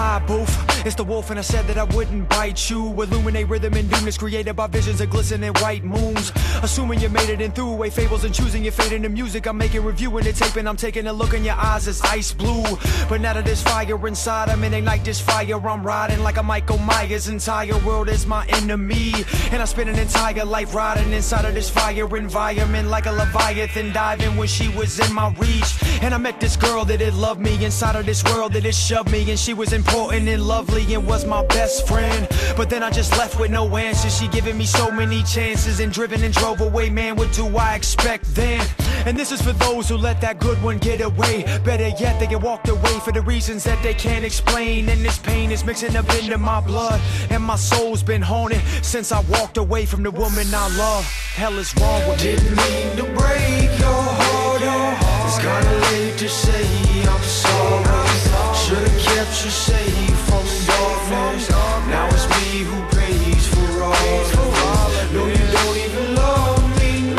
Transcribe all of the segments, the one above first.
Hi, boof. It's the wolf, and I said that I wouldn't bite you. Illuminate rhythm and newness created by visions of glistening white moons. Assuming you made it and threw away fables and choosing your fate in the music. I'm making reviewing the tape and I'm taking a look in your eyes as ice blue. But now that there's fire inside, I'm in ignite this fire. I'm riding like a Michael Myers. Entire world is my enemy, and I spent an entire life riding inside of this fire environment like a Leviathan diving when she was in my reach. And I met this girl that had loved me inside of this world that had shoved me, and she was important and lovely and was my best friend. But then I just left with no answers. She giving me so many chances and driven and drove away. Man, what do I expect then? And this is for those who let that good one get away. Better yet, they get walked away for the reasons that they can't explain. And this pain is mixing up into my blood, and my soul's been haunted since I walked away from the woman I love. Hell is wrong with me. Didn't mean to break your heart. It's kinda late to say I'm sorry. Should've kept you safe from darkness. Now it's me who pays for all of it. No, you don't even love me,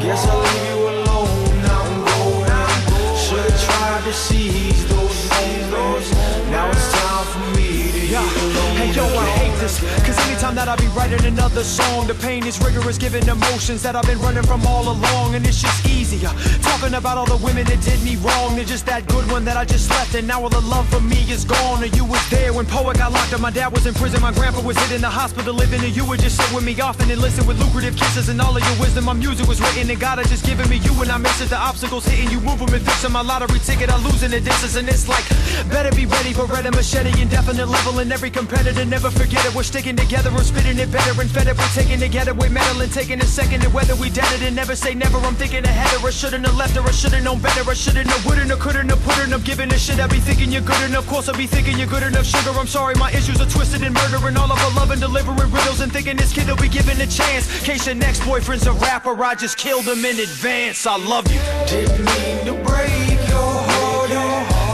Guess I'll leave you alone, now I'm going. Should've tried to seize those moments. Now it's time for me to get alone. Hey yo, I hate this, cause anytime that I be writing another song, the pain is rigorous, giving emotions that I've been running from all along. And it's just easier talking about all the women that did me wrong than just that good one that I just left. And now all the love for me is gone. And you was there when Poet got locked up, my dad was in prison, my grandpa was hit in the hospital living, and you would just sit with me often and listen with lucrative kisses and all of your wisdom. My music was written and God had just given me you, and I miss it. The obstacles hitting you, move them and fixing my lottery ticket. I lose in the distance, and it's like better be ready for red and machete, indefinite level, and every competitor never forget it. We're sticking together, we're spitting it better and fed it. We're taking together, we're metal and taking a second, and whether we dead it and never say never. I'm thinking ahead, or I shouldn't have left her, I should've known better. I shouldn't have, wouldn't have, couldn't have, put enough, giving a shit. I be thinking you're good enough, course I be thinking you're good enough. Sugar, I'm sorry, my issues are twisted and murdering all of her love and delivering riddles, and thinking this kid will be given a chance. Case your next boyfriend's a rapper, I just killed him in advance. I love you. Didn't mean to break your heart.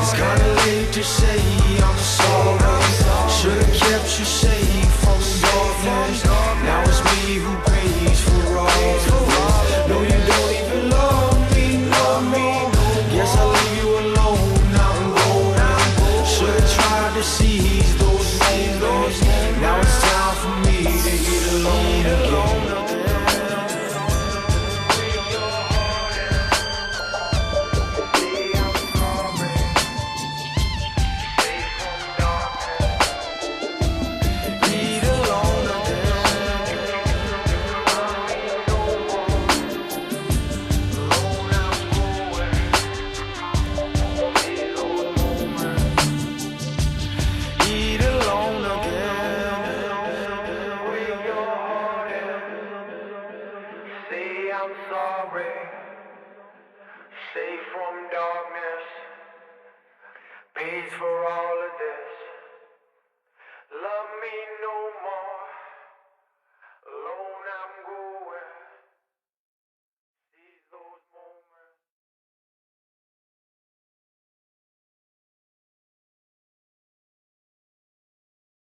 It's kinda late to say I'm sorry. Should've kept you safe from darkness. Now it's me who pays for all of it. No, you don't even love me, Guess I'll leave you alone, now I'm going. Should've tried to seize those moments. Now it's time for me to get alone again. I'm sorry, safe from darkness, pays for all of this.